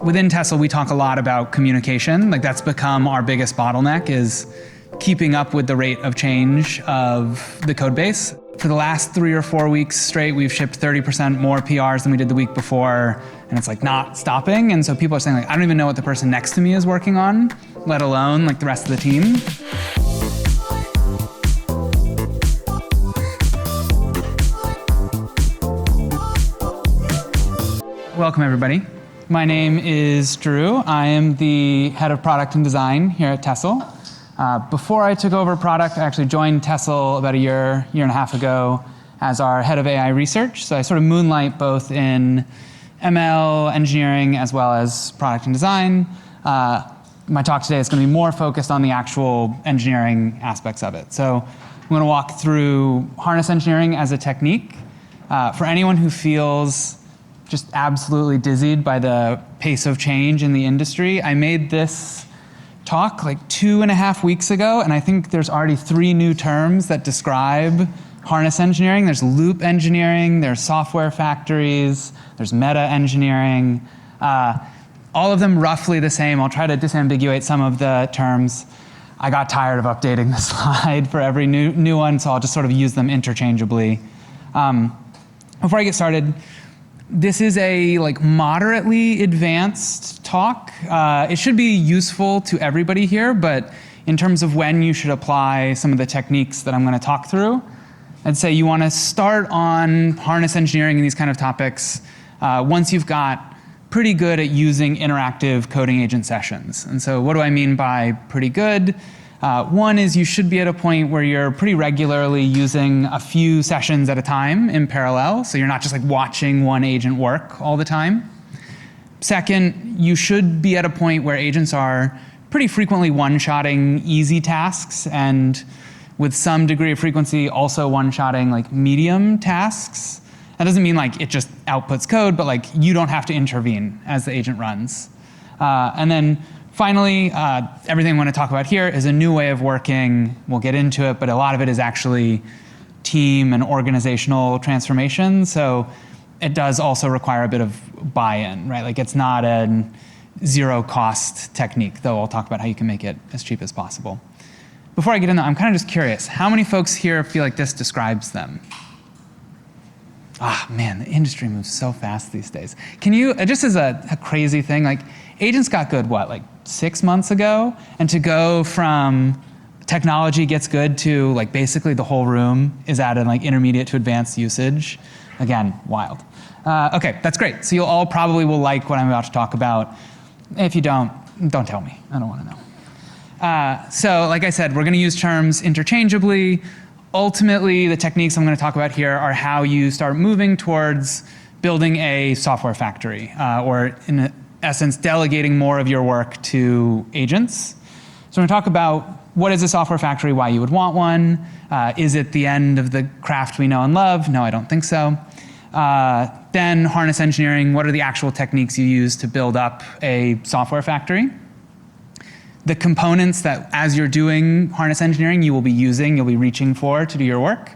within Tessl, we talk a lot about communication. Like that's become our biggest bottleneck, is keeping up with the rate of change of the code base. For the last 3 or 4 weeks straight, we've shipped 30% more PRs than we did the week before, and it's like not stopping. And so people are saying like, I don't even know what the person next to me is working on, let alone like the rest of the team. Welcome everybody. My name is Dru. I am the head of product and design here at Tessl. Before I took over product, I actually joined Tessl about a year and a half ago as our head of AI research. So I sort of moonlight both in ML engineering as well as product and design. My talk today is going to be more focused on the actual engineering aspects of it. So I'm going to walk through harness engineering as a technique. For anyone who feels just absolutely dizzied by the pace of change in the industry, I made this talk like 2.5 weeks ago, and I think there's already 3 new terms that describe harness engineering. There's loop engineering, there's software factories, there's meta engineering. All of them roughly the same. I'll try to disambiguate some of the terms. I got tired of updating the slide for every new one, so I'll just sort of use them interchangeably. Before I get started, this is a like moderately advanced talk. It should be useful to everybody here, but in terms of when you should apply some of the techniques that I'm going to talk through, I'd say you want to start on harness engineering and these kind of topics once you've got pretty good at using interactive coding agent sessions. And so what do I mean by pretty good? One is you should be at a point where you're pretty regularly using a few sessions at a time in parallel, so you're not just like watching one agent work all the time. Second, you should be at a point where agents are pretty frequently one-shotting easy tasks, and with some degree of frequency also one-shotting like medium tasks. That doesn't mean like it just outputs code, but like you don't have to intervene as the agent runs. And then finally, everything I want to talk about here is a new way of working. We'll get into it, but a lot of it is actually team and organizational transformation. So it does also require a bit of buy-in, right? Like it's not a zero-cost technique, though I'll talk about how you can make it as cheap as possible. Before I get in there, I'm kind of just curious. How many folks here feel like this describes them? Ah, man, the industry moves so fast these days. Can you, just as a crazy thing, like agents got good, what, like 6 months ago? And to go from technology gets good to like basically the whole room is at an like intermediate to advanced usage. Again, wild. Okay, that's great. So you all probably will like what I'm about to talk about. If you don't tell me. I don't want to know. So like I said, we're going to use terms interchangeably. Ultimately, the techniques I'm going to talk about here are how you start moving towards building a software factory, or in essence, delegating more of your work to agents. So we're going to talk about what is a software factory, why you would want one. Is it the end of the craft we know and love? No, I don't think so. Then harness engineering, what are the actual techniques you use to build up a software factory? The components that, as you're doing harness engineering, you will be using, you'll be reaching for to do your work.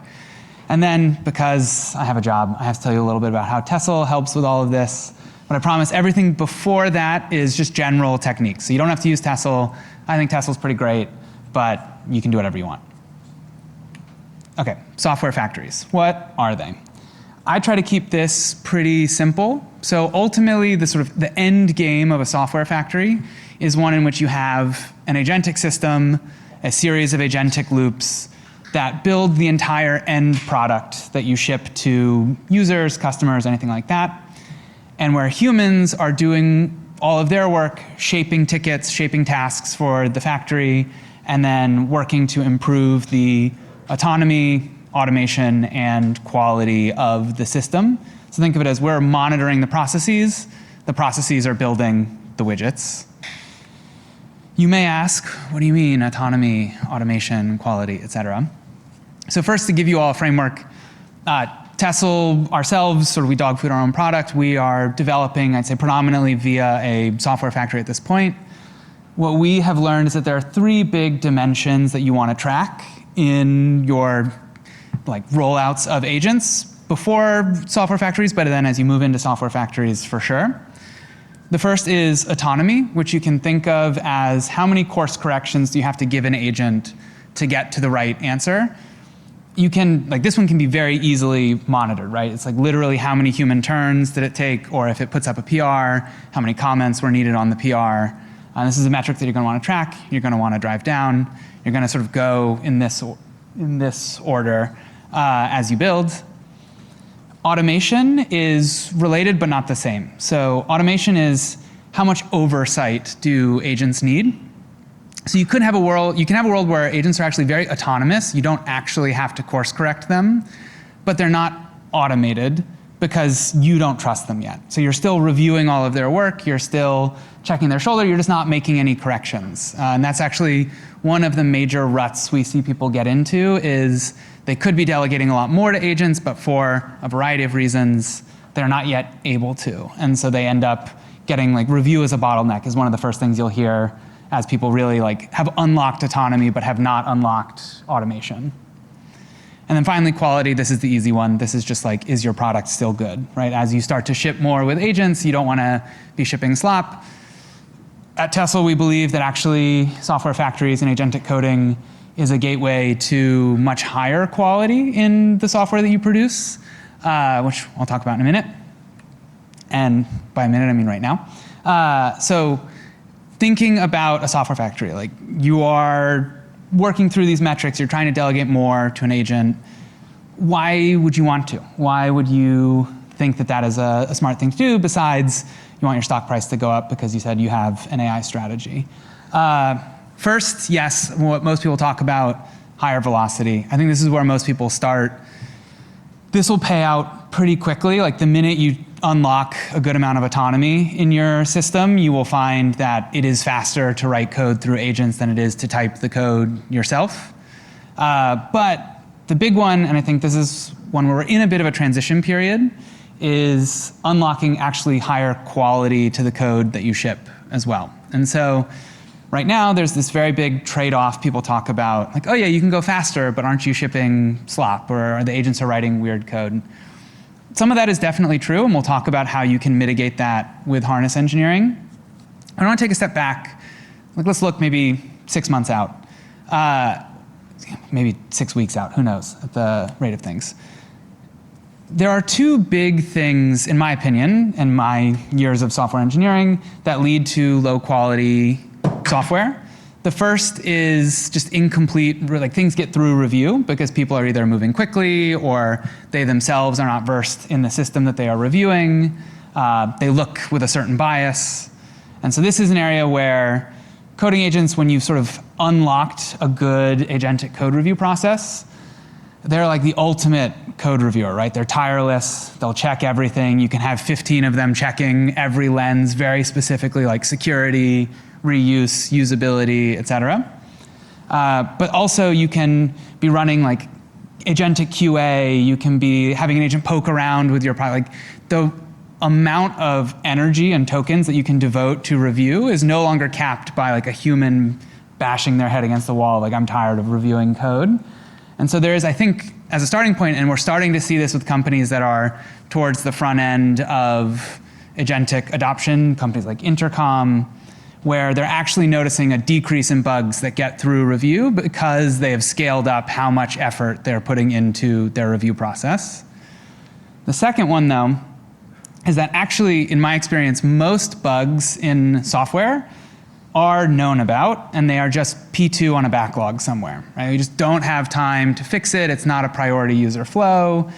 And then, because I have a job, I have to tell you a little bit about how Tessl helps with all of this. But I promise everything before that is just general techniques. So you don't have to use Tessl. I think Tessl's pretty great, but you can do whatever you want. Okay, software factories. What are they? I try to keep this pretty simple. So ultimately, the end game of a software factory is one in which you have an agentic system, a series of agentic loops that build the entire end product that you ship to users, customers, anything like that. And where humans are doing all of their work, shaping tickets, shaping tasks for the factory, and then working to improve the autonomy, automation, and quality of the system. So think of it as we're monitoring the processes are building the widgets. You may ask, what do you mean autonomy, automation, quality, et cetera? So first, to give you all a framework, Tessl ourselves, we dog food our own product. We are developing, I'd say, predominantly via a software factory at this point. What we have learned is that there are 3 big dimensions that you want to track in your rollouts of agents before software factories, but then as you move into software factories for sure. The first is autonomy, which you can think of as how many course corrections do you have to give an agent to get to the right answer. You can, like this one can be very easily monitored, right? It's like literally how many human turns did it take, or if it puts up a PR, how many comments were needed on the PR. This is a metric that you're going to want to track, you're going to want to drive down, you're going to sort of go in this order as you build. Automation is related but not the same. So automation is how much oversight do agents need? So you can have a world where agents are actually very autonomous. You don't actually have to course correct them, but they're not automated because you don't trust them yet. So you're still reviewing all of their work, you're still checking their shoulder, you're just not making any corrections. And that's actually one of the major ruts we see people get into is they could be delegating a lot more to agents, but for a variety of reasons, they're not yet able to. And so they end up getting like review as a bottleneck is one of the first things you'll hear as people really like have unlocked autonomy but have not unlocked automation. And then finally, quality, this is the easy one. This is just like, is your product still good, right? As you start to ship more with agents, you don't want to be shipping slop. At Tessl, we believe that actually software factories and agentic coding is a gateway to much higher quality in the software that you produce, which I'll talk about in a minute. And by a minute, I mean right now. So thinking about a software factory, like you are working through these metrics, you're trying to delegate more to an agent. Why would you want to? Why would you think that that is a smart thing to do besides you want your stock price to go up because you said you have an AI strategy? First, yes, what most people talk about, higher velocity. I think this is where most people start. This will pay out pretty quickly. Like the minute you unlock a good amount of autonomy in your system, you will find that it is faster to write code through agents than it is to type the code yourself. But the big one, and I think this is one where we're in a bit of a transition period, is unlocking actually higher quality to the code that you ship as well. And so right now, there's this very big trade-off people talk about, like, oh yeah, you can go faster, but aren't you shipping slop, or the agents are writing weird code? Some of that is definitely true, and we'll talk about how you can mitigate that with harness engineering. I want to take a step back. Like, let's look maybe 6 months out, maybe 6 weeks out, who knows, at the rate of things. There are two big things, in my opinion, and my years of software engineering, that lead to low quality software. The first is just incomplete, like things get through review because people are either moving quickly or they themselves are not versed in the system that they are reviewing. They look with a certain bias. And so this is an area where coding agents, when you've sort of unlocked a good agentic code review process, they're like the ultimate code reviewer, right? They're tireless, they'll check everything. You can have 15 of them checking every lens very specifically, like security, reuse, usability, et cetera. But also you can be running like agentic QA, you can be having an agent poke around with your product. Like the amount of energy and tokens that you can devote to review is no longer capped by like a human bashing their head against the wall, like I'm tired of reviewing code. And so there is, I think, as a starting point, and we're starting to see this with companies that are towards the front end of agentic adoption, companies like Intercom, where they're actually noticing a decrease in bugs that get through review because they have scaled up how much effort they're putting into their review process. The second one, though, is that actually, in my experience, most bugs in software are known about, and they are just P2 on a backlog somewhere. Right? We just don't have time to fix it. It's not a priority user flow.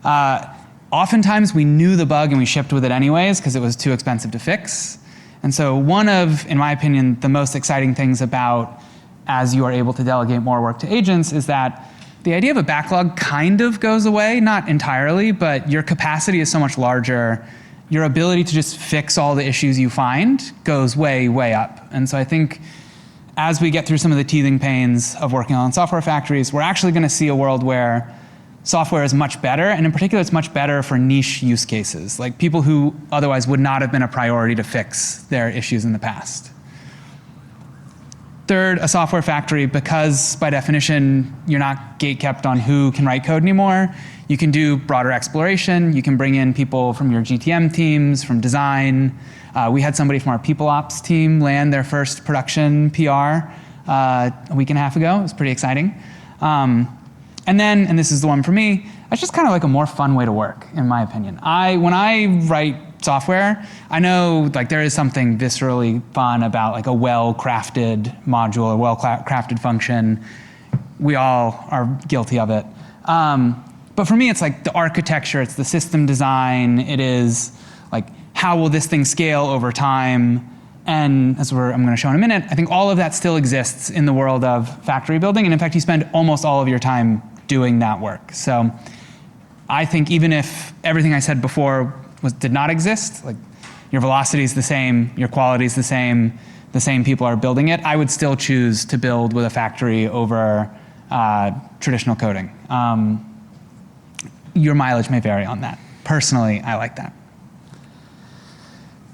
Oftentimes, we knew the bug and we shipped with it anyways because it was too expensive to fix. And so one of, in my opinion, the most exciting things about as you are able to delegate more work to agents is that the idea of a backlog kind of goes away, not entirely, but your capacity is so much larger. Your ability to just fix all the issues you find goes way, way up. And so I think as we get through some of the teething pains of working on software factories, we're actually going to see a world where software is much better, and in particular, it's much better for niche use cases, like people who otherwise would not have been a priority to fix their issues in the past. Third, a software factory, because by definition, you're not gate-kept on who can write code anymore. You can do broader exploration. You can bring in people from your GTM teams, from design. We had somebody from our people ops team land their first production PR a week and a half ago. It was pretty exciting. And then, and this is the one for me, it's just kind of like a more fun way to work, in my opinion. When I write software, I know like there is something viscerally fun about like a well-crafted module, a well-crafted function. We all are guilty of it. But for me, it's like the architecture, it's the system design, it is like how will this thing scale over time? And as I'm going to show in a minute, I think all of that still exists in the world of factory building. And in fact, you spend almost all of your time doing that work. So I think even if everything I said before did not exist, like your velocity is the same, your quality is the same people are building it, I would still choose to build with a factory over traditional coding. Your mileage may vary on that. Personally, I like that.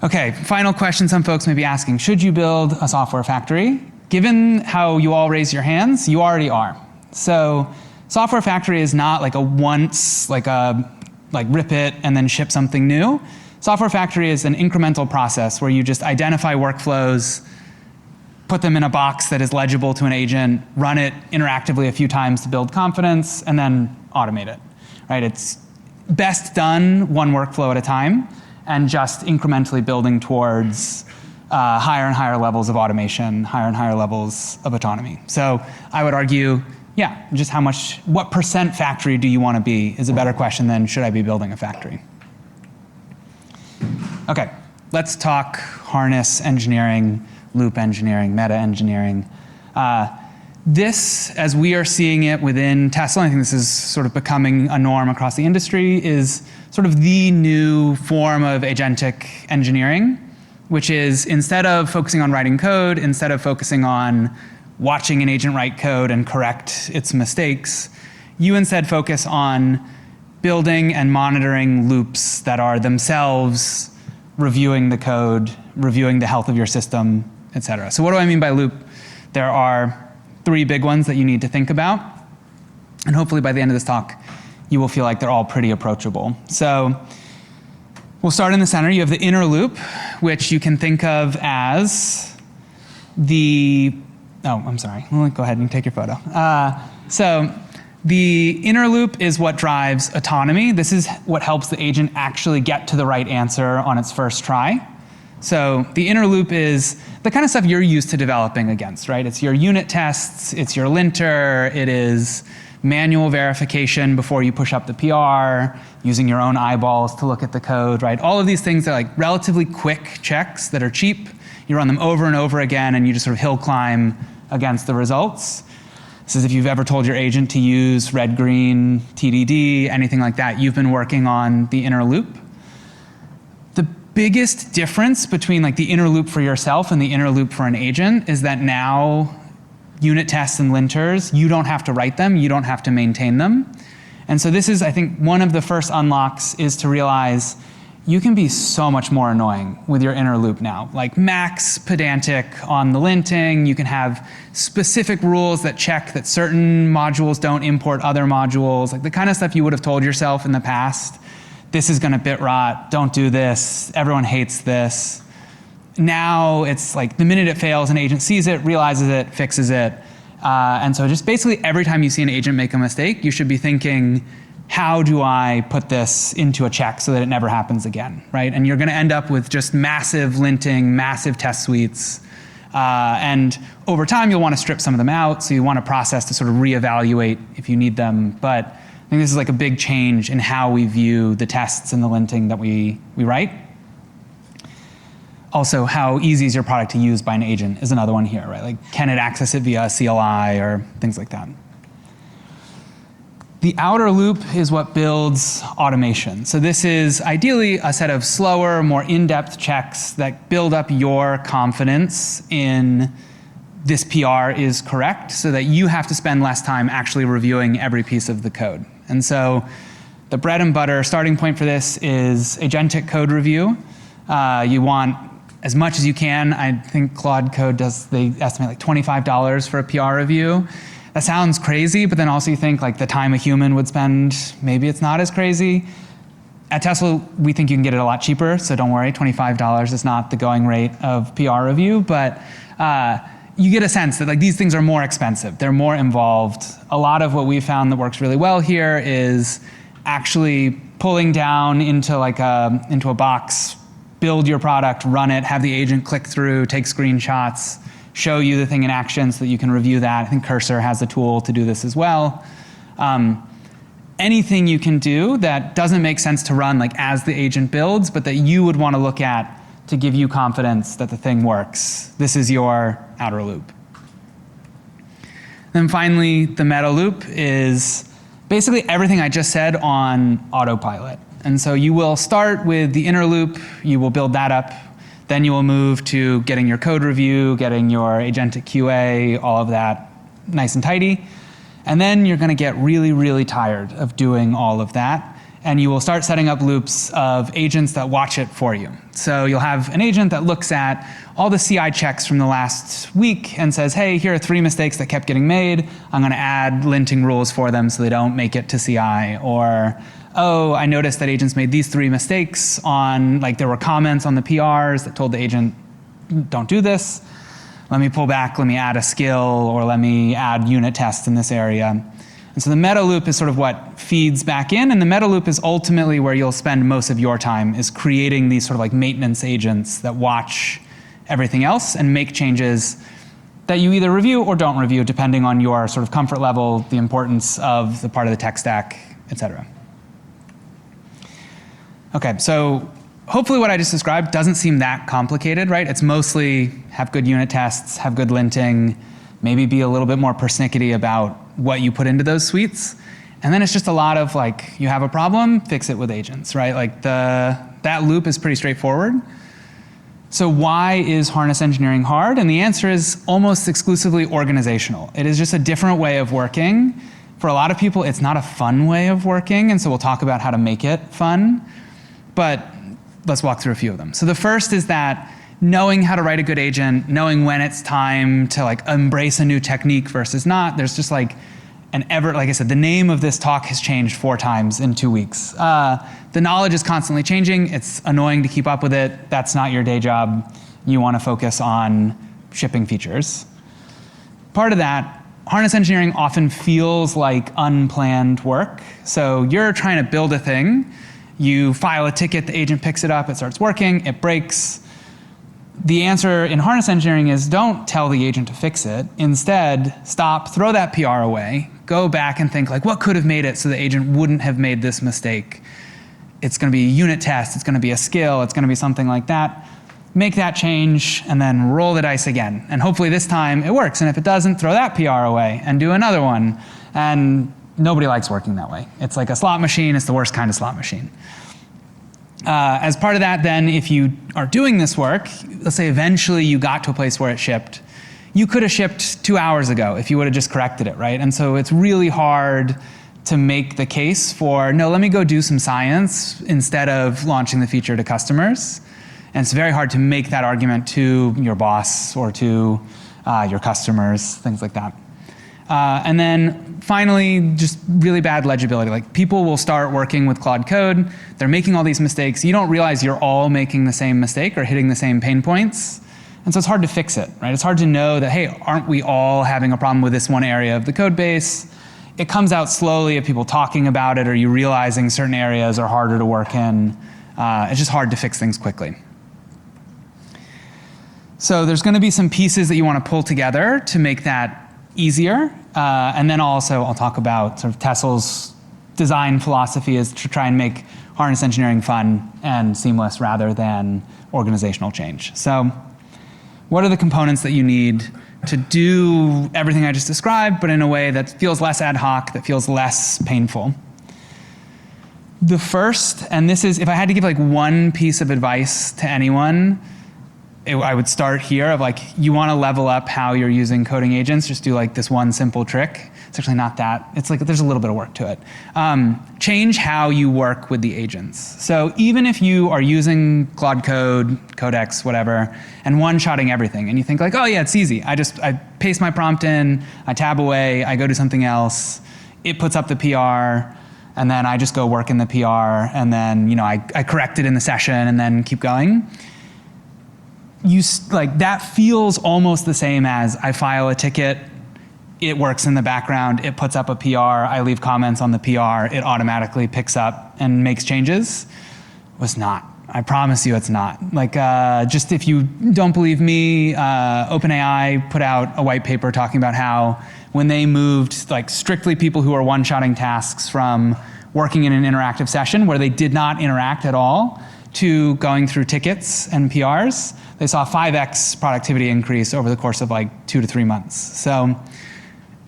Okay, final question some folks may be asking. Should you build a software factory? Given how you all raise your hands, you already are. So software factory is not like a once, like rip it and then ship something new. Software factory is an incremental process where you just identify workflows, put them in a box that is legible to an agent, run it interactively a few times to build confidence, and then automate it. Right? It's best done one workflow at a time and just incrementally building towards higher and higher levels of automation, higher and higher levels of autonomy. So I would argue, yeah, just what percent factory do you want to be is a better question than should I be building a factory? Okay, let's talk harness engineering, loop engineering, meta engineering. This, as we are seeing it within Tessl, I think this is sort of becoming a norm across the industry, is sort of the new form of agentic engineering, which is instead of focusing on writing code, instead of focusing on watching an agent write code and correct its mistakes, you instead focus on building and monitoring loops that are themselves reviewing the code, reviewing the health of your system, et cetera. So what do I mean by loop? There are 3 big ones that you need to think about. And hopefully by the end of this talk, you will feel like they're all pretty approachable. So we'll start in the center. You have the inner loop, which you can think of as I'm sorry. Go ahead and take your photo. So the inner loop is what drives autonomy. This is what helps the agent actually get to the right answer on its first try. So the inner loop is the kind of stuff you're used to developing against, right? It's your unit tests, it's your linter, it is manual verification before you push up the PR, using your own eyeballs to look at the code, right? All of these things are like relatively quick checks that are cheap. You run them over and over again and you just sort of hill climb against the results. This is if you've ever told your agent to use red, green, TDD, anything like that, you've been working on the inner loop. The biggest difference between like the inner loop for yourself and the inner loop for an agent is that now unit tests and linters, you don't have to write them, you don't have to maintain them. And so this is, I think, one of the first unlocks is to realize you can be so much more annoying with your inner loop now. Like max pedantic on the linting, you can have specific rules that check that certain modules don't import other modules, like the kind of stuff you would have told yourself in the past. This is gonna bit rot, don't do this, everyone hates this. Now it's like the minute it fails, an agent sees it, realizes it, fixes it. And so just basically every time you see an agent make a mistake, you should be thinking, how do I put this into a check so that it never happens again, right? And you're gonna end up with just massive linting, massive test suites. And over time, you'll wanna strip some of them out, so you want a process to sort of reevaluate if you need them. But I think this is like a big change in how we view the tests and the linting that we write. Also, how easy is your product to use by an agent is another one here, right? Like, can it access it via CLI or things like that? The outer loop is what builds automation. So this is ideally a set of slower, more in-depth checks that build up your confidence in this PR is correct so that you have to spend less time actually reviewing every piece of the code. And so the bread and butter starting point for this is agentic code review. You want as much as you can. I think Claude Code they estimate like $25 for a PR review. That sounds crazy, but then also you think like the time a human would spend, maybe it's not as crazy. At Tessl, we think you can get it a lot cheaper, so don't worry, $25 is not the going rate of PR review, but you get a sense that like these things are more expensive, they're more involved. A lot of what we found that works really well here is actually pulling down into a box, build your product, run it, have the agent click through, take screenshots, show you the thing in action so that you can review that. I think Cursor has a tool to do this as well. Anything you can do that doesn't make sense to run like as the agent builds, but that you would want to look at to give you confidence that the thing works. This is your outer loop. Then finally, the meta loop is basically everything I just said on autopilot. And so you will start with the inner loop, you will build that up, then you will move to getting your code review, getting your agentic QA, all of that nice and tidy. And then you're going to get really, really tired of doing all of that. And you will start setting up loops of agents that watch it for you. So you'll have an agent that looks at all the CI checks from the last week and says, hey, here are 3 mistakes that kept getting made. I'm going to add linting rules for them so they don't make it to CI. Or, oh, I noticed that agents made these 3 mistakes on, like there were comments on the PRs that told the agent, don't do this. Let me pull back, let me add a skill, or let me add unit tests in this area. And so the meta loop is sort of what feeds back in, and the meta loop is ultimately where you'll spend most of your time, is creating these sort of like maintenance agents that watch everything else and make changes that you either review or don't review, depending on your sort of comfort level, the importance of the part of the tech stack, et cetera. Okay, so hopefully what I just described doesn't seem that complicated, right? It's mostly have good unit tests, have good linting, maybe be a little bit more persnickety about what you put into those suites. And then it's just a lot of like, you have a problem, fix it with agents, right? Like that loop is pretty straightforward. So why is harness engineering hard? And the answer is almost exclusively organizational. It is just a different way of working. For a lot of people, it's not a fun way of working, and so we'll talk about how to make it fun. But let's walk through a few of them. So the first is that knowing how to write a good agent, knowing when it's time to like embrace a new technique versus not, there's just like like I said, the name of this talk has changed 4 times in 2 weeks. The knowledge is constantly changing. It's annoying to keep up with it. That's not your day job. You want to focus on shipping features. Part of that, harness engineering often feels like unplanned work. So you're trying to build a thing. You file a ticket, the agent picks it up, it starts working, it breaks. The answer in harness engineering is don't tell the agent to fix it. Instead, stop, throw that PR away, go back and think like, what could have made it so the agent wouldn't have made this mistake? It's going to be a unit test, it's going to be a skill, it's going to be something like that. Make that change and then roll the dice again. And hopefully this time it works. And if it doesn't, throw that PR away and do another one. And nobody likes working that way. It's like a slot machine. It's the worst kind of slot machine. As part of that, then, if you are doing this work, let's say eventually you got to a place where it shipped, you could have shipped 2 hours ago if you would have just corrected it, right? And so it's really hard to make the case for, no, let me go do some science instead of launching the feature to customers. And it's very hard to make that argument to your boss or to your customers, things like that. And then finally, just really bad legibility. Like people will start working with Claude Code, they're making all these mistakes, you don't realize you're all making the same mistake or hitting the same pain points. And so it's hard to fix it, right? It's hard to know that, hey, aren't we all having a problem with this one area of the code base? It comes out slowly of people talking about it or you realizing certain areas are harder to work in. It's just hard to fix things quickly. So there's going to be some pieces that you want to pull together to make that easier. And then also I'll talk about sort of Tessl's design philosophy is to try and make harness engineering fun and seamless rather than organizational change. So what are the components that you need to do everything I just described, but in a way that feels less ad hoc, that feels less painful? The first, and this is, if I had to give like one piece of advice to anyone, I would start here of like, you want to level up how you're using coding agents, just do like this one simple trick. It's actually not that. It's like there's a little bit of work to it. Change how you work with the agents. So even if you are using Claude Code, Codex, whatever, and one-shotting everything, and you think like, oh yeah, it's easy. I paste my prompt in, I tab away, I go do something else, it puts up the PR, and then I just go work in the PR, and then I correct it in the session, and then keep going. That feels almost the same as I file a ticket, it works in the background, it puts up a PR, I leave comments on the PR, it automatically picks up and makes changes. It was not. I promise you it's not. Just if you don't believe me, OpenAI put out a white paper talking about how when they moved strictly people who are one-shotting tasks from working in an interactive session where they did not interact at all to going through tickets and PRs, they saw a 5x productivity increase over the course of 2 to 3 months. So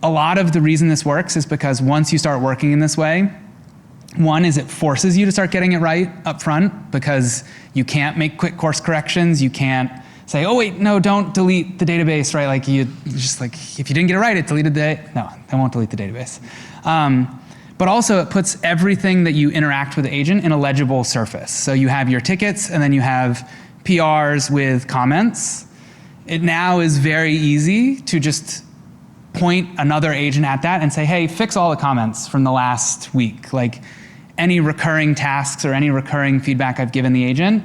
a lot of the reason this works is because once you start working in this way, one is it forces you to start getting it right up front because you can't make quick course corrections. You can't say, oh wait, no, don't delete the database, right? If you didn't get it right, it deleted no, it won't delete the database. But also it puts everything that you interact with the agent in a legible surface. So you have your tickets and then you have PRs with comments. It now is very easy to just point another agent at that and say, hey, fix all the comments from the last week. Any recurring tasks or any recurring feedback I've given the agent,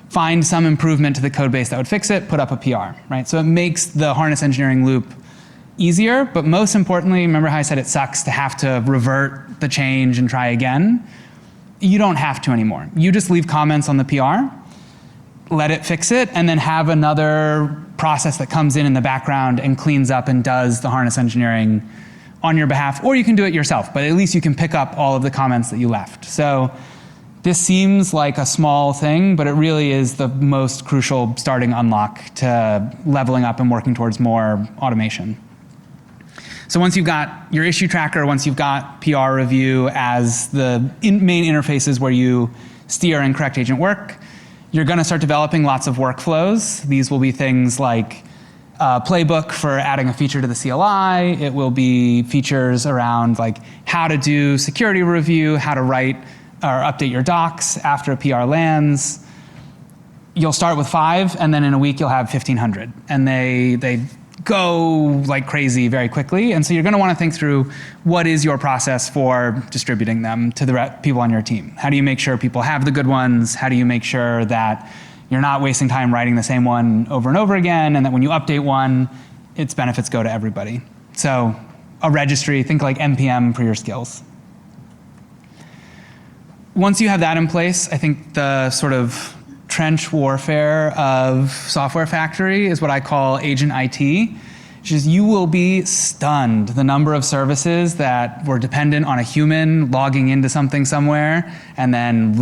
find some improvement to the code base that would fix it, put up a PR, right? So it makes the harness engineering loop easier, but most importantly, remember how I said it sucks to have to revert the change and try again? You don't have to anymore. You just leave comments on the PR, let it fix it, and then have another process that comes in the background and cleans up and does the harness engineering on your behalf, or you can do it yourself, but at least you can pick up all of the comments that you left. So this seems like a small thing, but it really is the most crucial starting unlock to leveling up and working towards more automation. So once you've got your issue tracker, once you've got PR review as the main interfaces where you steer and correct agent work, you're going to start developing lots of workflows. These will be things like a playbook for adding a feature to the CLI. It will be features around how to do security review, how to write or update your docs after a PR lands. You'll start with 5, and then in a week you'll have 1,500. And they go like crazy very quickly. And so you're going to want to think through what is your process for distributing them to the people on your team. How do you make sure people have the good ones? How do you make sure that you're not wasting time writing the same one over and over again, and that when you update one, its benefits go to everybody? So a registry, think like NPM for your skills. Once you have that in place, I think the sort of trench warfare of Software Factory is what I call agent IT, which is you will be stunned the number of services that were dependent on a human logging into something somewhere and then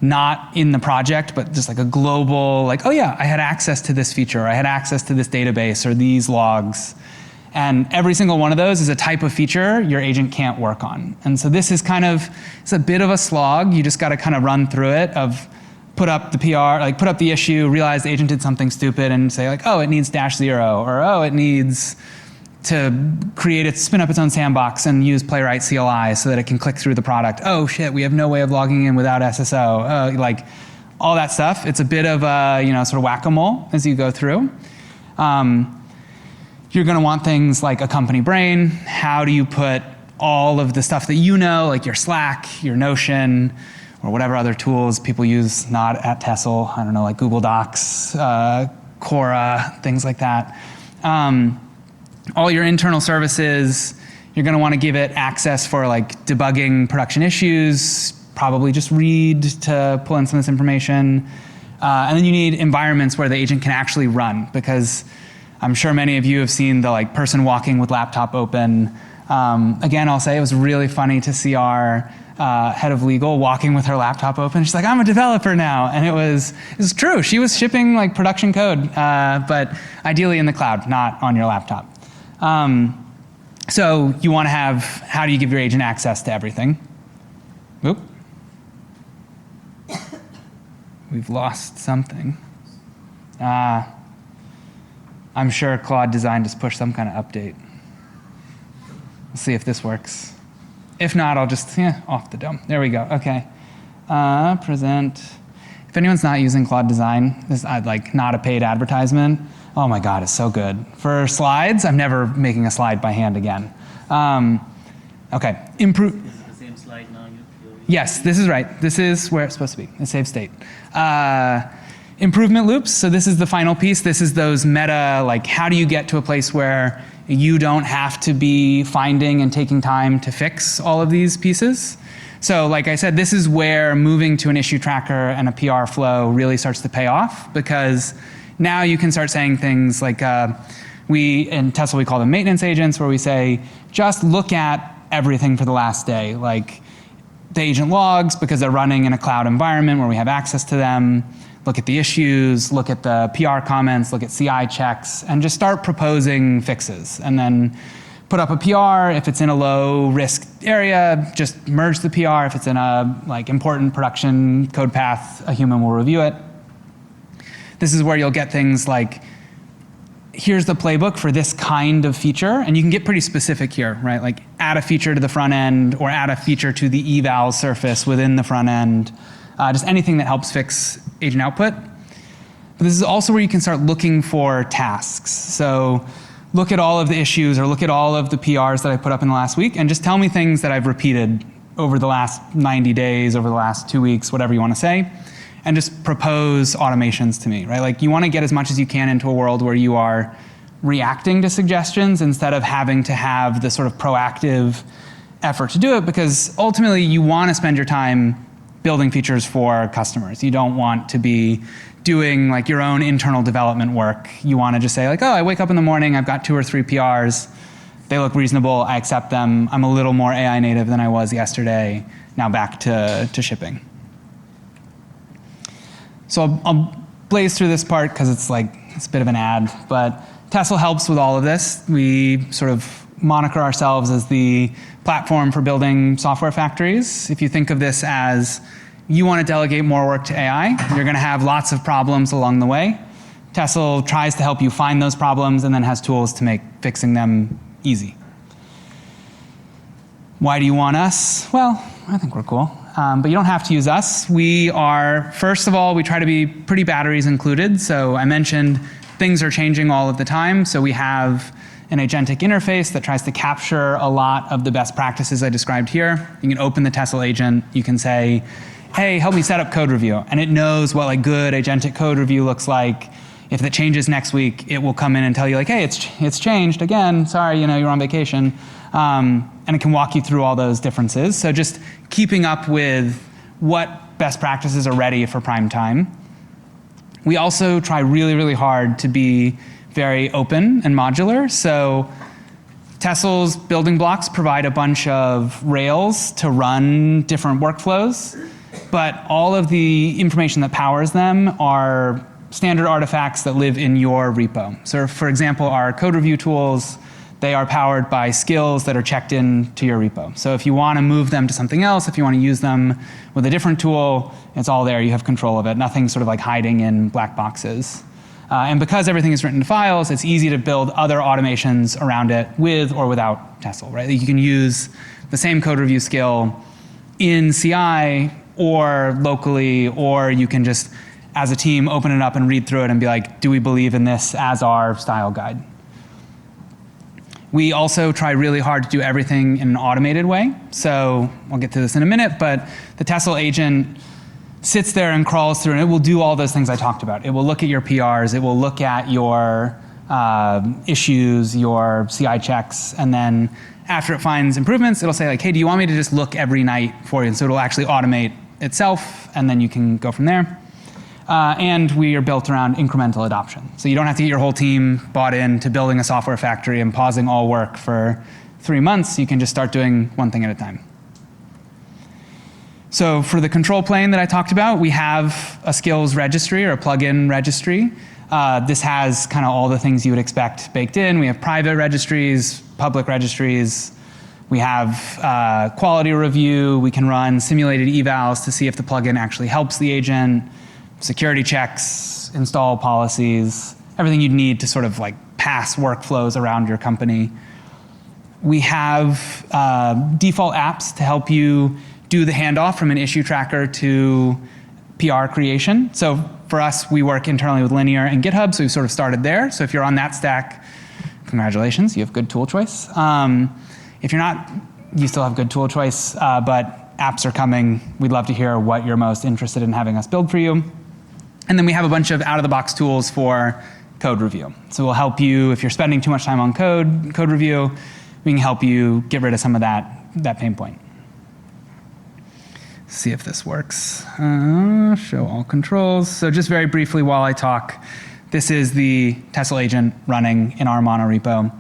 not in the project, but just a global, oh yeah, I had access to this feature, or I had access to this database or these logs. And every single one of those is a type of feature your agent can't work on. And so this is it's a bit of a slog. You just got to kind of run through it of put up the PR, put up the issue, realize the agent did something stupid and say oh, it needs -0, or oh, it needs to spin up its own sandbox and use Playwright CLI so that it can click through the product. Oh shit, we have no way of logging in without SSO. Oh, all that stuff. It's a bit of a, sort of whack-a-mole as you go through. You're going to want things like a company brain. How do you put all of the stuff that like your Slack, your Notion, or whatever other tools people use not at Tessl, I don't know, like Google Docs, Quora, things like that. All your internal services, you're going to want to give it access for debugging production issues, probably just read to pull in some of this information. And then you need environments where the agent can actually run, because I'm sure many of you have seen the person walking with laptop open. Again, I'll say it was really funny to see our head of legal walking with her laptop open. She's like, I'm a developer now. And it was true. She was shipping production code, but ideally in the cloud, not on your laptop. So you want to have, how do you give your agent access to everything? Oop. We've lost something. I'm sure Claude Design just pushed some kind of update. Let's see if this works. If not, I'll just, off the dome. There we go, okay. Present. If anyone's not using Claude Design, this is like not a paid advertisement. Oh my God, it's so good. For slides, I'm never making a slide by hand again. Okay, improve. Is it the same slide now? Yes, this is right. This is where it's supposed to be, a save state. Improvement loops, so this is the final piece. This is those meta, like how do you get to a place where you don't have to be finding and taking time to fix all of these pieces. So like I said, this is where moving to an issue tracker and a PR flow really starts to pay off, because now you can start saying things like, in Tessl we call them maintenance agents, where we say, just look at everything for the last day. Like the agent logs, because they're running in a cloud environment where we have access to them. Look at the issues, look at the PR comments, look at CI checks, and just start proposing fixes. And then put up a PR. If it's in a low risk area, just merge the PR. If it's in a important production code path, a human will review it. This is where you'll get things like, here's the playbook for this kind of feature, and you can get pretty specific here, right? Like add a feature to the front end or add a feature to the eval surface within the front end. Just anything that helps fix agent output. But this is also where you can start looking for tasks. So look at all of the issues or look at all of the PRs that I put up in the last week and just tell me things that I've repeated over the last 90 days, over the last 2 weeks, whatever you want to say, and just propose automations to me, right? Like you want to get as much as you can into a world where you are reacting to suggestions instead of having to have the sort of proactive effort to do it, because ultimately you want to spend your time building features for customers. You don't want to be doing like your own internal development work. You want to just say like, oh, I wake up in the morning, I've got 2 or 3 PRs, they look reasonable, I accept them, I'm a little more AI native than I was yesterday, now back to shipping. So I'll blaze through this part because it's a bit of an ad, but Tessl helps with all of this. We sort of moniker ourselves as the platform for building software factories. If you think of this as you want to delegate more work to AI, you're going to have lots of problems along the way. Tessl tries to help you find those problems and then has tools to make fixing them easy. Why do you want us? Well, I think we're cool. But you don't have to use us. We are, first of all, we try to be pretty batteries included. So I mentioned things are changing all of the time. So we have an agentic interface that tries to capture a lot of the best practices I described here. You can open the Tessl agent. You can say, hey, help me set up code review. And it knows what good agentic code review looks like. If it changes next week, it will come in and tell you like, hey, it's changed again. Sorry, you're on vacation. And it can walk you through all those differences. So just keeping up with what best practices are ready for prime time. We also try really, really hard to be very open and modular. So Tessl's building blocks provide a bunch of rails to run different workflows, but all of the information that powers them are standard artifacts that live in your repo. So for example, our code review tools, they are powered by skills that are checked in to your repo. So if you want to move them to something else, if you want to use them with a different tool, it's all there. You have control of it. Nothing sort of hiding in black boxes. And because everything is written to files, it's easy to build other automations around it with or without Tessl, right? You can use the same code review skill in CI or locally, or you can just, as a team, open it up and read through it and be like, do we believe in this as our style guide? We also try really hard to do everything in an automated way. So I'll get to this in a minute, but the Tessl agent sits there and crawls through, and it will do all those things I talked about. It will look at your PRs, it will look at your issues, your CI checks, and then after it finds improvements, it'll say hey, do you want me to just look every night for you? And so it'll actually automate itself, and then you can go from there. And we are built around incremental adoption. So you don't have to get your whole team bought into building a software factory and pausing all work for 3 months. You can just start doing one thing at a time. So for the control plane that I talked about, we have a skills registry or a plugin registry. This has kind of all the things you would expect baked in. We have private registries, public registries. We have quality review. We can run simulated evals to see if the plugin actually helps the agent. Security checks, install policies, everything you'd need to sort of pass workflows around your company. We have default apps to help you do the handoff from an issue tracker to PR creation. So for us, we work internally with Linear and GitHub, so we've sort of started there. So if you're on that stack, congratulations, you have good tool choice. If you're not, you still have good tool choice, but apps are coming. We'd love to hear what you're most interested in having us build for you. And then we have a bunch of out-of-the-box tools for code review. So we'll help you if you're spending too much time on code review. We can help you get rid of some of that pain point. See if this works. Show all controls. So just very briefly while I talk, this is the Tessl agent running in our monorepo.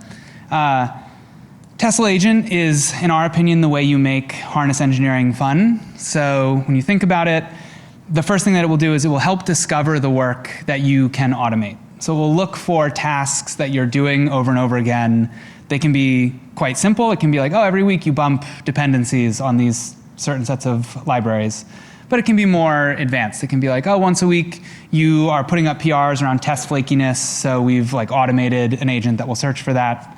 Tessl agent is, in our opinion, the way you make harness engineering fun. So when you think about it, the first thing that it will do is it will help discover the work that you can automate. So we'll look for tasks that you're doing over and over again. They can be quite simple. It can be like, oh, every week you bump dependencies on these certain sets of libraries. But it can be more advanced. It can be like, oh, once a week you are putting up PRs around test flakiness, so we've like automated an agent that will search for that.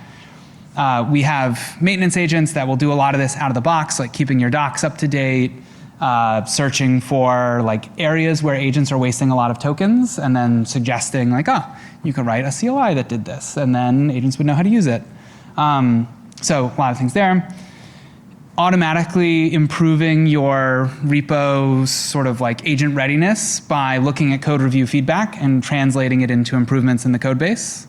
We have maintenance agents that will do a lot of this out of the box, like keeping your docs up to date, searching for like areas where agents are wasting a lot of tokens, and then suggesting like, oh, you could write a CLI that did this, and then agents would know how to use it. So a lot of things there. Automatically improving your repo's sort of like agent readiness by looking at code review feedback and translating it into improvements in the code base.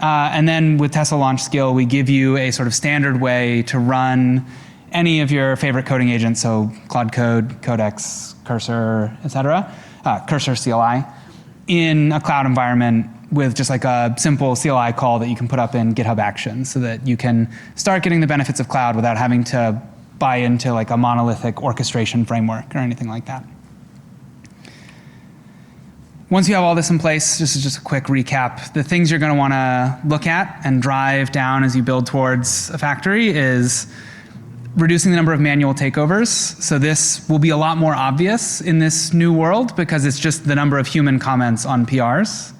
And then with Tessl Launch Skill, we give you a sort of standard way to run any of your favorite coding agents, so Claude Code, Codex, Cursor, et cetera, Cursor CLI, in a cloud environment with just like a simple CLI call that you can put up in GitHub Actions so that you can start getting the benefits of cloud without having to buy into like a monolithic orchestration framework or anything like that. Once you have all this in place, this is just a quick recap. The things you're going to want to look at and drive down as you build towards a factory is reducing the number of manual takeovers. So this will be a lot more obvious in this new world because it's just the number of human comments on PRs.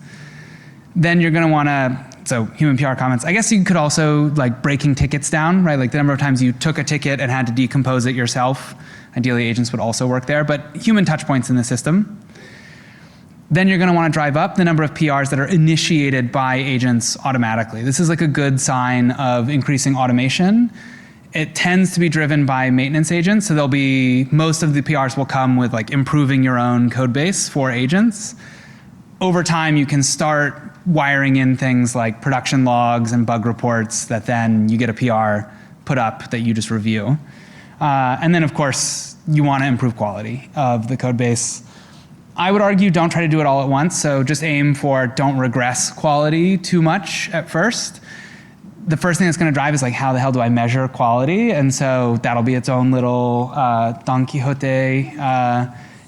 Then you're going to want to, so human PR comments. I guess you could also like breaking tickets down, right? Like the number of times you took a ticket and had to decompose it yourself. Ideally, agents would also work there, but human touch points in the system. Then you're going to want to drive up the number of PRs that are initiated by agents automatically. This is like a good sign of increasing automation. It tends to be driven by maintenance agents, so there'll be, most of the PRs will come with like improving your own code base for agents. Over time, you can start wiring in things like production logs and bug reports that then you get a PR put up that you just review. And then of course, you want to improve quality of the code base. I would argue don't try to do it all at once, so just aim for don't regress quality too much at first. The first thing that's going to drive is like, how the hell do I measure quality? And so that'll be its own little Don Quixote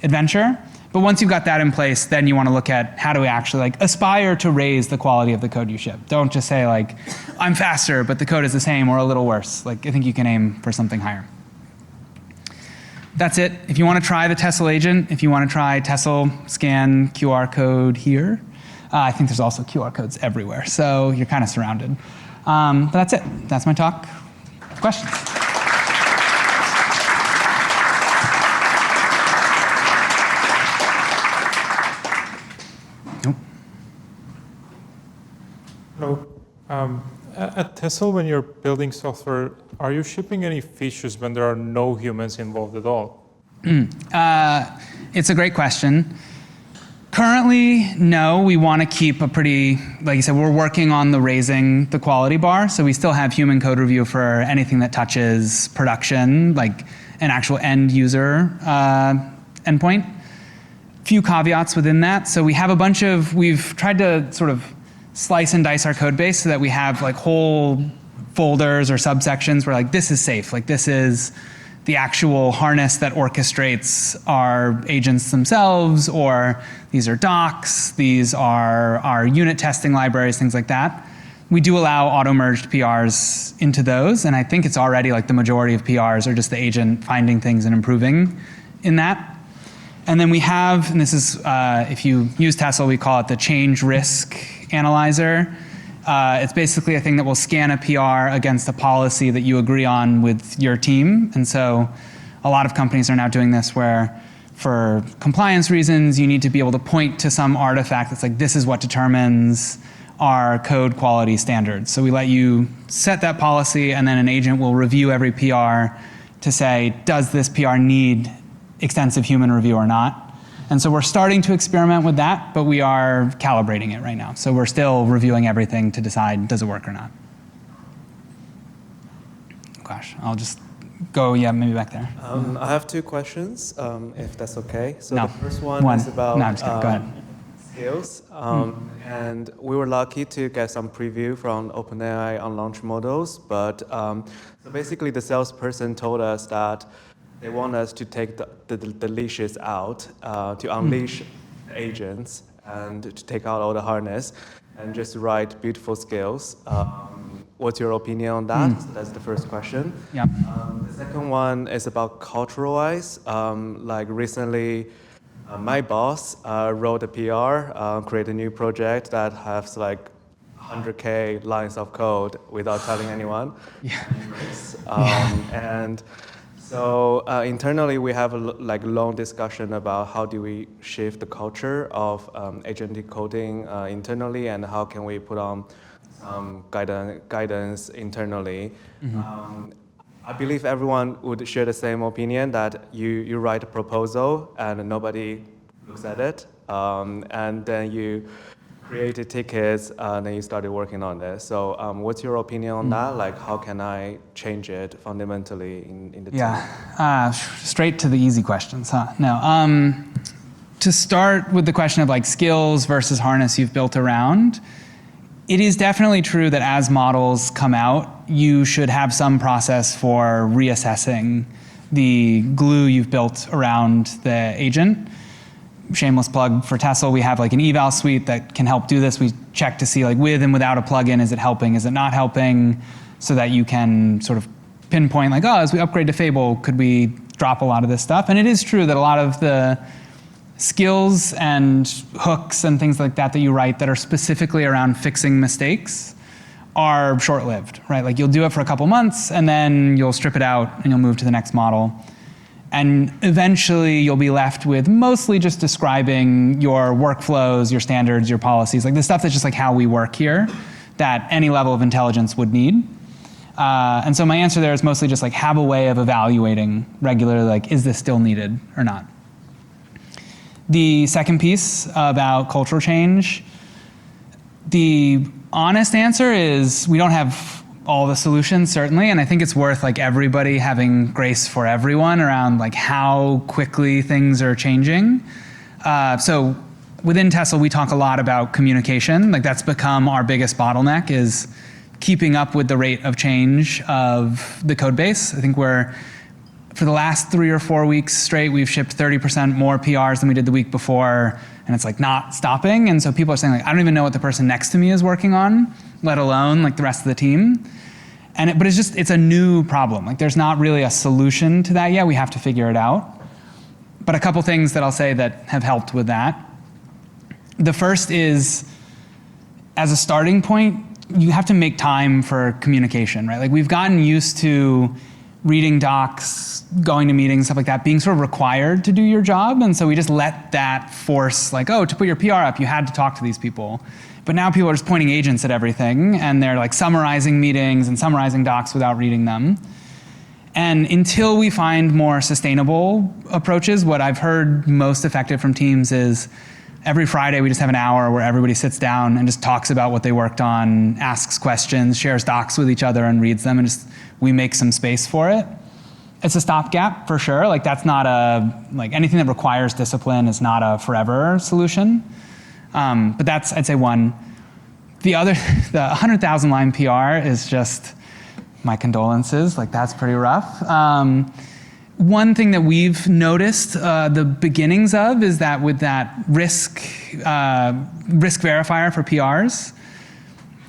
adventure. But once you've got that in place, then you want to look at how do we actually like aspire to raise the quality of the code you ship. Don't just say like, I'm faster, but the code is the same or a little worse. Like I think you can aim for something higher. That's it. If you want to try the Tessl agent, if you want to try Tessl, scan QR code here. I think there's also QR codes everywhere, so you're kind of surrounded. But that's it. That's my talk. Questions? Nope. Hello. At Tessl, when you're building software, are you shipping any features when there are no humans involved at all? It's a great question. Currently, no. We want to keep a pretty, like you said, we're working on raising the quality bar, so we still have human code review for anything that touches production, like an actual end user endpoint. Few caveats within that. So we have a bunch of, we've tried to sort of slice and dice our code base so that we have like whole folders or subsections where like this is safe, like this is the actual harness that orchestrates our agents themselves, or these are docs, these are our unit testing libraries, things like that. We do allow auto-merged PRs into those, and I think it's already like the majority of PRs are just the agent finding things and improving in that. And then we have, and this is, if you use Tessl, we call it the change risk analyzer. It's basically a thing that will scan a PR against a policy that you agree on with your team. And so a lot of companies are now doing this where for compliance reasons, you need to be able to point to some artifact that's like, this is what determines our code quality standards. So we let you set that policy, and then an agent will review every PR to say, does this PR need extensive human review or not? And so we're starting to experiment with that, but we are calibrating it right now. So we're still reviewing everything to decide, does it work or not? Gosh, I'll just go, maybe back there. I have two questions, if that's okay. So No. the first one is about No, I'm just kidding. Go ahead. skills. And we were lucky to get some preview from OpenAI on launch models. But so basically, the salesperson told us that they want us to take the leashes out, to unleash agents and to take out all the harness and just write beautiful skills. What's your opinion on that? So that's the first question. Yeah. The second one is about cultural-wise. Like recently, my boss wrote a PR, create a new project that has like 100K lines of code without telling anyone. Yeah. And so internally, we have a long discussion about how do we shift the culture of agentic coding internally, and how can we put on guidance internally. I believe everyone would share the same opinion that you write a proposal and nobody looks at it, and then you created tickets and then you started working on this. So what's your opinion on that? Like, how can I change it fundamentally in the team? Yeah, straight to the easy questions, huh? No. To start with the question of like skills versus harness you've built around, it is definitely true that as models come out, you should have some process for reassessing the glue you've built around the agent. Shameless plug for Tessl, we have like an eval suite that can help do this. We check to see like with and without a plugin, is it helping, is it not helping, so that you can sort of pinpoint like, oh, as we upgrade to Fable, could we drop a lot of this stuff? And it is true that a lot of the skills and hooks and things like that you write that are specifically around fixing mistakes are short-lived, right? Like you'll do it for a couple months and then you'll strip it out and you'll move to the next model. And eventually you'll be left with mostly just describing your workflows, your standards, your policies, like the stuff that's just like how we work here that any level of intelligence would need. And so my answer there is mostly just like have a way of evaluating regularly, like is this still needed or not? The second piece about cultural change, the honest answer is we don't have all the solutions, certainly, and I think it's worth like everybody having grace for everyone around like how quickly things are changing. So within Tessl, we talk a lot about communication. Like that's become our biggest bottleneck, is keeping up with the rate of change of the code base. I think for the last 3 or 4 weeks straight, we've shipped 30% more PRs than we did the week before, and it's like not stopping. And so people are saying like, I don't even know what the person next to me is working on, let alone like the rest of the team. But it's a new problem. Like there's not really a solution to that yet. We have to figure it out. But a couple things that I'll say that have helped with that. The first is, as a starting point, you have to make time for communication, right? Like we've gotten used to reading docs, going to meetings, stuff like that, being sort of required to do your job. And so we just let that force like, oh, to put your PR up, you had to talk to these people. But now people are just pointing agents at everything, and they're like summarizing meetings and summarizing docs without reading them. And until we find more sustainable approaches, what I've heard most effective from teams is every Friday we just have an hour where everybody sits down and just talks about what they worked on, asks questions, shares docs with each other and reads them, and just we make some space for it. It's a stopgap for sure. Like that's not anything that requires discipline is not a forever solution. But that's, I'd say, one. The other, the 100,000 line PR is just my condolences. Like that's pretty rough. One thing that we've noticed the beginnings of is that with that risk verifier for PRs,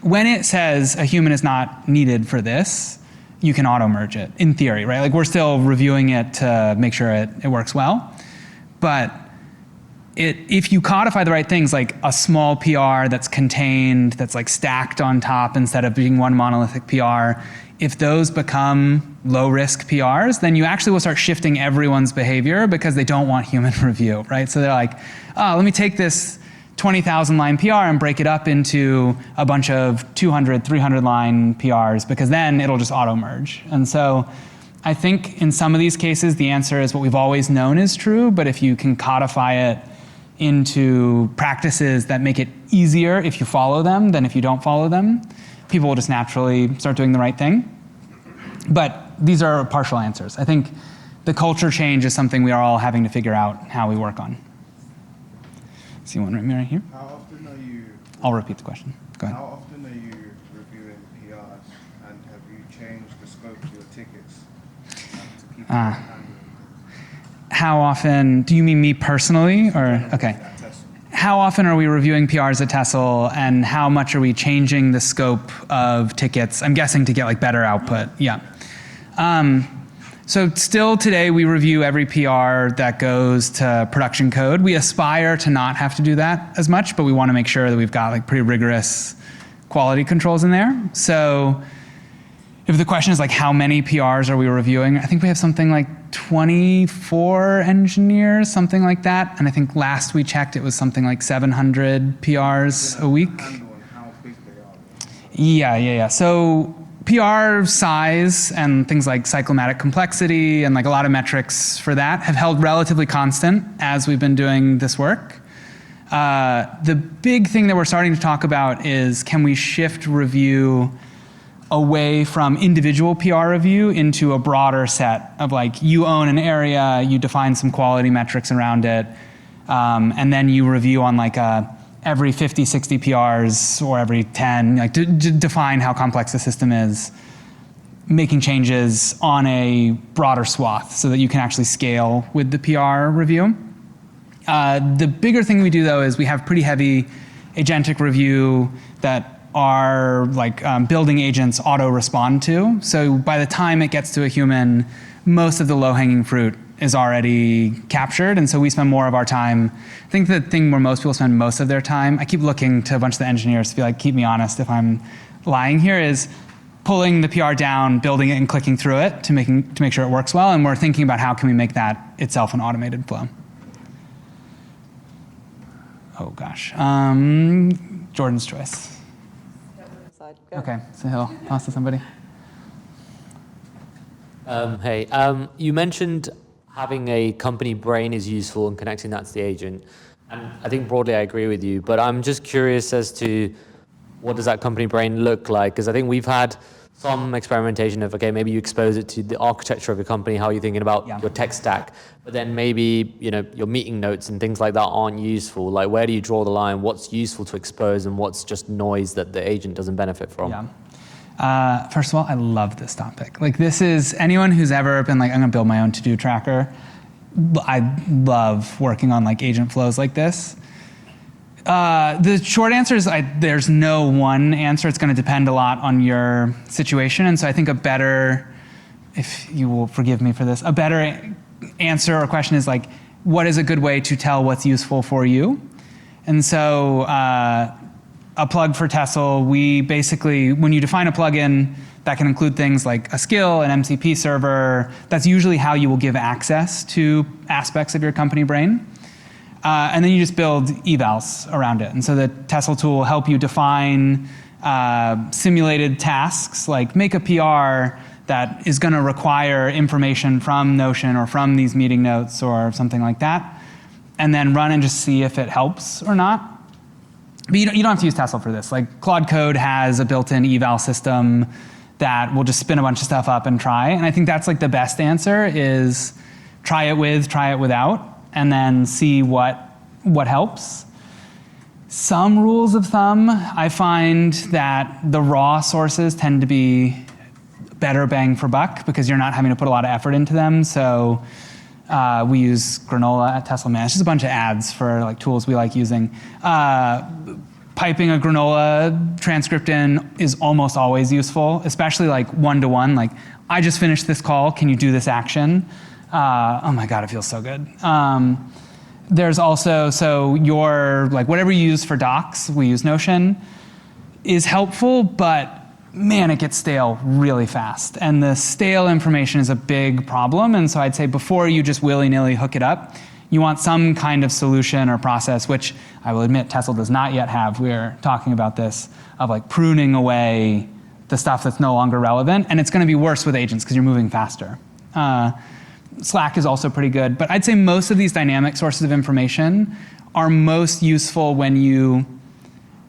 when it says a human is not needed for this, you can auto-merge it, in theory, right? Like we're still reviewing it to make sure it works well. But if you codify the right things, like a small PR that's contained, that's like stacked on top instead of being one monolithic PR, if those become low-risk PRs, then you actually will start shifting everyone's behavior because they don't want human review, right? So they're like, oh, let me take this 20,000 line PR and break it up into a bunch of 200, 300 line PRs, because then it'll just auto-merge. And so I think in some of these cases, the answer is what we've always known is true, but if you can codify it into practices that make it easier if you follow them than if you don't follow them, people will just naturally start doing the right thing. But these are partial answers. I think the culture change is something we are all having to figure out how we work on. See one right here? How often are you... I'll repeat the question. Go ahead. How often are you reviewing PRs, and have you changed the scope of your tickets to keep it handling? How often, do you mean me personally, or, okay. At Tessl? How often are we reviewing PRs at Tessl, and how much are we changing the scope of tickets? I'm guessing to get like better output, yeah. So still today we review every PR that goes to production code. We aspire to not have to do that as much, but we want to make sure that we've got like pretty rigorous quality controls in there. So if the question is like how many PRs are we reviewing, I think we have something like 24 engineers, something like that. And I think last we checked it was something like 700 PRs a week. Handle on how big they are. Yeah. So PR size and things like cyclomatic complexity and like a lot of metrics for that have held relatively constant as we've been doing this work. The big thing that we're starting to talk about is, can we shift review away from individual PR review into a broader set of like, you own an area, you define some quality metrics around it, and then you review on like every 50, 60 PRs or every 10, like to define how complex the system is, making changes on a broader swath so that you can actually scale with the PR review. The bigger thing we do though is we have pretty heavy agentic review that our like building agents auto respond to. So by the time it gets to a human, most of the low-hanging fruit is already captured, and so we spend more of our time. I think the thing where most people spend most of their time, I keep looking to a bunch of the engineers to be like, keep me honest if I'm lying here, is pulling the PR down, building it and clicking through it to make sure it works well, and we're thinking about how can we make that itself an automated flow. Oh gosh, Jordan's choice. Okay, so he'll pass to somebody. Hey, you mentioned having a company brain is useful and connecting that to the agent. And I think broadly I agree with you, but I'm just curious as to what does that company brain look like? Because I think we've had some experimentation of, okay, maybe you expose it to the architecture of your company, how you're thinking about your tech stack, but then maybe, you know, your meeting notes and things like that aren't useful. Like, where do you draw the line? What's useful to expose and what's just noise that the agent doesn't benefit from? Yeah. First of all, I love this topic. Like, this is, anyone who's ever been like, I'm gonna build my own to-do tracker, I love working on like agent flows like this. The short answer is there's no one answer. It's gonna depend a lot on your situation. And so I think a better, if you will forgive me for this, a better answer or question is like, what is a good way to tell what's useful for you? And so, a plug for Tessl, we basically, when you define a plugin, that can include things like a skill, an MCP server. That's usually how you will give access to aspects of your company brain. And then you just build evals around it. And so the Tessl tool will help you define simulated tasks, like make a PR that is going to require information from Notion or from these meeting notes or something like that, and then run and just see if it helps or not. But you don't have to use Tessl for this. Like, Claude Code has a built-in eval system that will just spin a bunch of stuff up and try. And I think that's like the best answer is try it with, try it without, and then see what helps. Some rules of thumb, I find that the raw sources tend to be better bang for buck because you're not having to put a lot of effort into them. So we use Granola at Tessl. Man, it's just a bunch of ads for like tools we like using. Piping a Granola transcript in is almost always useful, especially like one-to-one. Like, I just finished this call, can you do this action? Oh my God, it feels so good. There's also, so your, like whatever you use for docs, we use Notion, is helpful, but man, it gets stale really fast. And the stale information is a big problem. And so I'd say before you just willy-nilly hook it up, you want some kind of solution or process, which I will admit Tessl does not yet have. We're talking about this, of like pruning away the stuff that's no longer relevant. And it's going to be worse with agents because you're moving faster. Slack is also pretty good. But I'd say most of these dynamic sources of information are most useful when you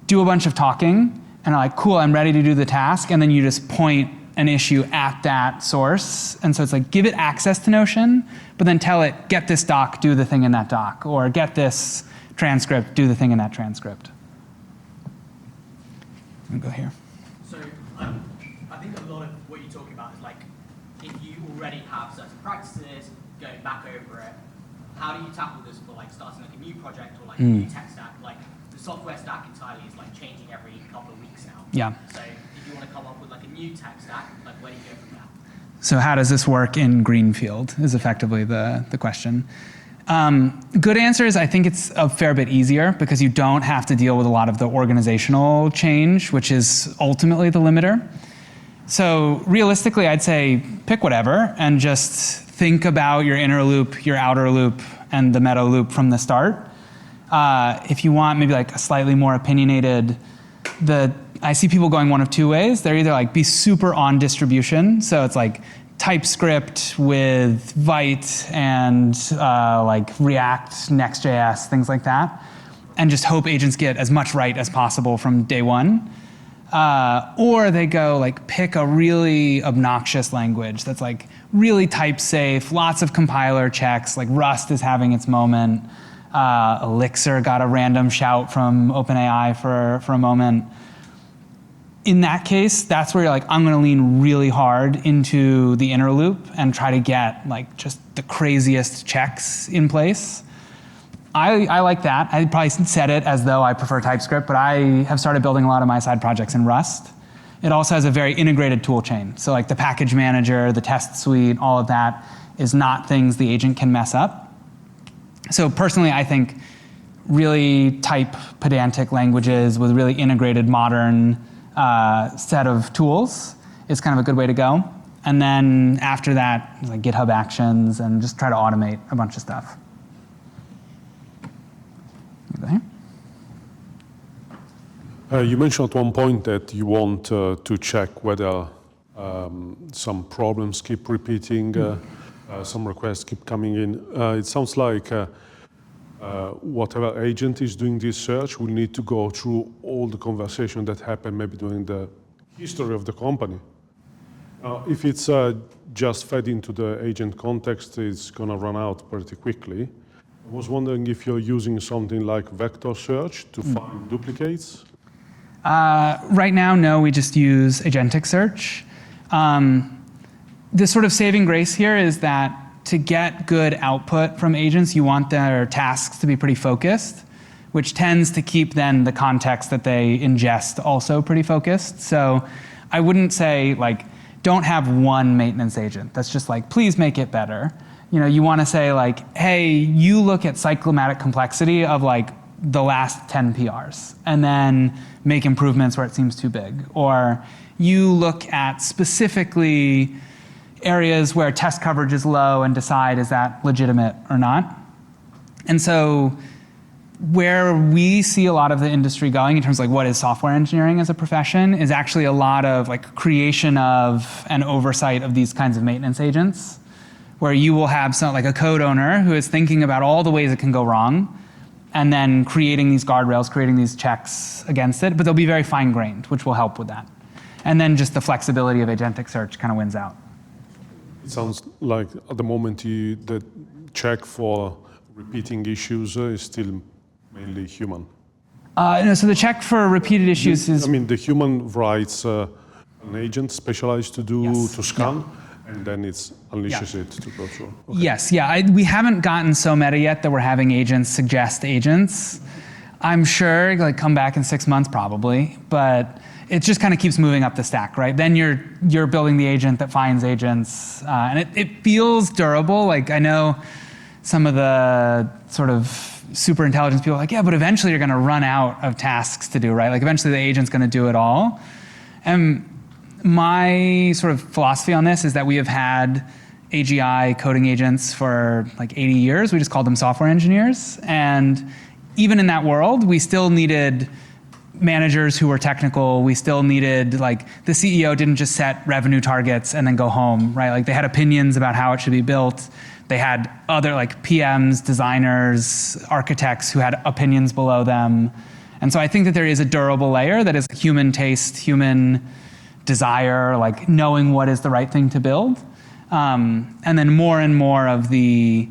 do a bunch of talking and are like, cool, I'm ready to do the task. And then you just point an issue at that source. And so it's like, give it access to Notion, but then tell it, get this doc, do the thing in that doc, or get this transcript, do the thing in that transcript. I'm gonna go here. So I think a lot of what you're talking about is like, if you already have certain practices, going back over it, how do you tackle this for like starting like a new project or like a new tech stack? Like the software stack entirely is like changing every couple of weeks now. Yeah. So if you want to come up with like a new tech stack, like where do you go from there? So how does this work in Greenfield is effectively the question. Good answer is I think it's a fair bit easier because you don't have to deal with a lot of the organizational change, which is ultimately the limiter. So realistically, I'd say pick whatever and just think about your inner loop, your outer loop, and the meta loop from the start. If you want maybe like a slightly more opinionated, I see people going one of two ways. They're either like be super on distribution, so it's like TypeScript with Vite and like React, Next.js, things like that, and just hope agents get as much right as possible from day one. Or they go like pick a really obnoxious language that's like really type safe, lots of compiler checks, like Rust is having its moment. Elixir got a random shout from OpenAI for a moment. In that case, that's where you're like, I'm going to lean really hard into the inner loop and try to get like just the craziest checks in place. I like that. I probably said it as though I prefer TypeScript, but I have started building a lot of my side projects in Rust. It also has a very integrated tool chain. So like the package manager, the test suite, all of that is not things the agent can mess up. So personally, I think really type pedantic languages with really integrated modern set of tools is kind of a good way to go. And then after that, like GitHub Actions and just try to automate a bunch of stuff. Okay. You mentioned at one point that you want to check whether some problems keep repeating, some requests keep coming in. It sounds like whatever agent is doing this search will need to go through all the conversation that happened maybe during the history of the company. If it's just fed into the agent context, it's going to run out pretty quickly. I was wondering if you're using something like vector search to find duplicates? Right now, no, we just use agentic search. The sort of saving grace here is that to get good output from agents, you want their tasks to be pretty focused, which tends to keep then the context that they ingest also pretty focused. So I wouldn't say like, don't have one maintenance agent. That's just like, please make it better. You know, you want to say like, hey, you look at cyclomatic complexity of like the last 10 PRs and then make improvements where it seems too big. Or you look at specifically areas where test coverage is low and decide is that legitimate or not. And so where we see a lot of the industry going in terms of like what is software engineering as a profession is actually a lot of like creation of and oversight of these kinds of maintenance agents, where you will have some like a code owner who is thinking about all the ways it can go wrong and then creating these guardrails, creating these checks against it, but they'll be very fine-grained, which will help with that. And then just the flexibility of agentic search kind of wins out. It sounds like at the moment the check for repeating issues is still mainly human. No, so the check for repeated issues is... I mean, the human writes an agent specialized to scan, and then it unleashes it to go through. Okay. Yes, yeah. We haven't gotten so meta yet that we're having agents suggest agents. I'm sure, like, come back in 6 months probably, but it just kind of keeps moving up the stack, right? Then you're building the agent that finds agents, and it feels durable. Like, I know some of the sort of super intelligence people are like, yeah, but eventually you're going to run out of tasks to do, right? Like eventually the agent's going to do it all. And my sort of philosophy on this is that we have had AGI coding agents for like 80 years. We just called them software engineers. And even in that world, we still needed managers who were technical. We still needed, like, the CEO didn't just set revenue targets and then go home, right? Like, they had opinions about how it should be built. They had other, like, PMs, designers, architects who had opinions below them. And so I think that there is a durable layer that is human taste, human desire, like knowing what is the right thing to build. And then more and more of the,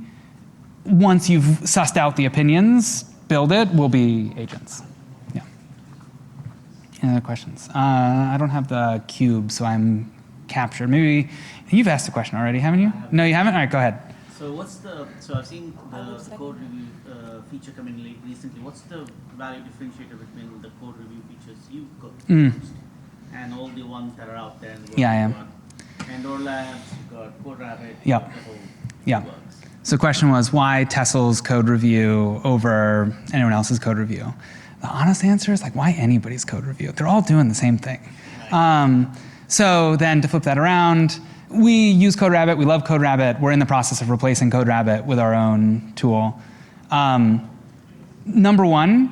once you've sussed out the opinions, build it, will be agents. Yeah. Any other questions? I don't have the cube, so I'm captured. Maybe you've asked a question already, haven't you? No, you haven't? All right, go ahead. So so I've seen the code review feature come in recently. What's the value differentiator between the code review features you've got and all the ones that are out there? In the world? Andor Labs, you've got CodeRabbit, Yep. the whole Yeah. works. So the question was, why Tessl's code review over anyone else's code review? The honest answer is, like, why anybody's code review? They're all doing the same thing. So then to flip that around, we use CodeRabbit. We love CodeRabbit. We're in the process of replacing CodeRabbit with our own tool. Number one,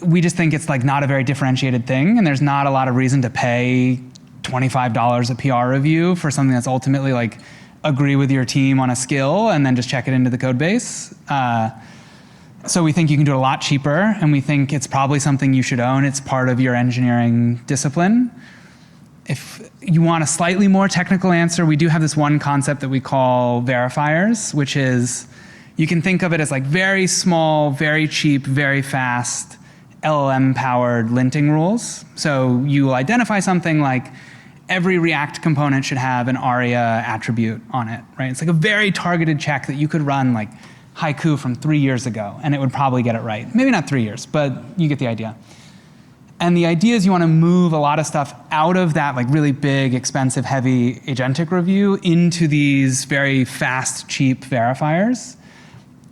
we just think it's like not a very differentiated thing, and there's not a lot of reason to pay $25 a PR review for something that's ultimately like agree with your team on a skill and then just check it into the code base. So we think you can do it a lot cheaper, and we think it's probably something you should own. It's part of your engineering discipline. If you want a slightly more technical answer, we do have this one concept that we call verifiers, which is, you can think of it as like very small, very cheap, very fast LLM-powered linting rules. So you will identify something like every React component should have an ARIA attribute on it, right? It's like a very targeted check that you could run like Haiku from 3 years ago, and it would probably get it right. Maybe not 3 years, but you get the idea. And the idea is you want to move a lot of stuff out of that like really big, expensive, heavy agentic review into these very fast, cheap verifiers.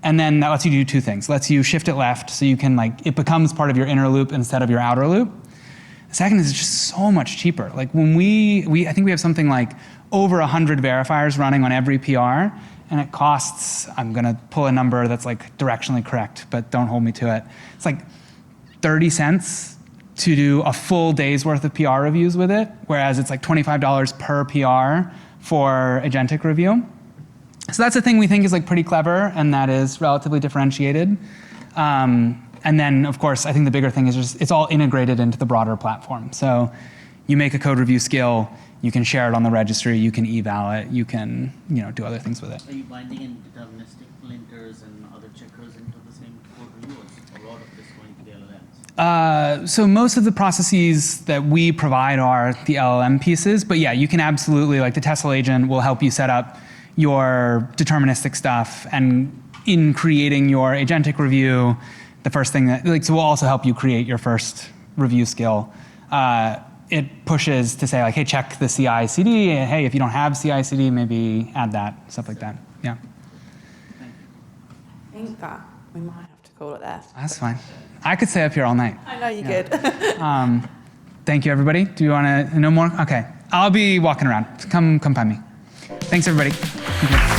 And then that lets you do two things. Lets you shift it left so you can like, it becomes part of your inner loop instead of your outer loop. The second is it's just so much cheaper. Like when I think we have something like over 100 verifiers running on every PR, and it costs, I'm gonna pull a number that's like directionally correct, but don't hold me to it. It's like 30 cents to do a full day's worth of PR reviews with it, whereas it's like $25 per PR for agentic review. So that's a thing we think is like pretty clever, and that is relatively differentiated. And then, of course, I think the bigger thing is just it's all integrated into the broader platform. So you make a code review skill, you can share it on the registry, you can eval it, you can do other things with it. Are you binding in deterministic linters and other checkers into the same code review, or is a lot of this going to the LLMs? So most of the processes that we provide are the LLM pieces, but yeah, you can absolutely, like the Tessl agent will help you set up your deterministic stuff, and in creating your agentic review, the first thing that, so we'll also help you create your first review skill. It pushes to say like, hey, check the CI/CD. Hey, if you don't have CI/CD, maybe add that, stuff like that. Yeah. I think that we might have to call it there. That's fine. I could stay up here all night. I know you could. Thank you, everybody. Do you want to know more? Okay. I'll be walking around. Come find me. Thanks, everybody. Thank you.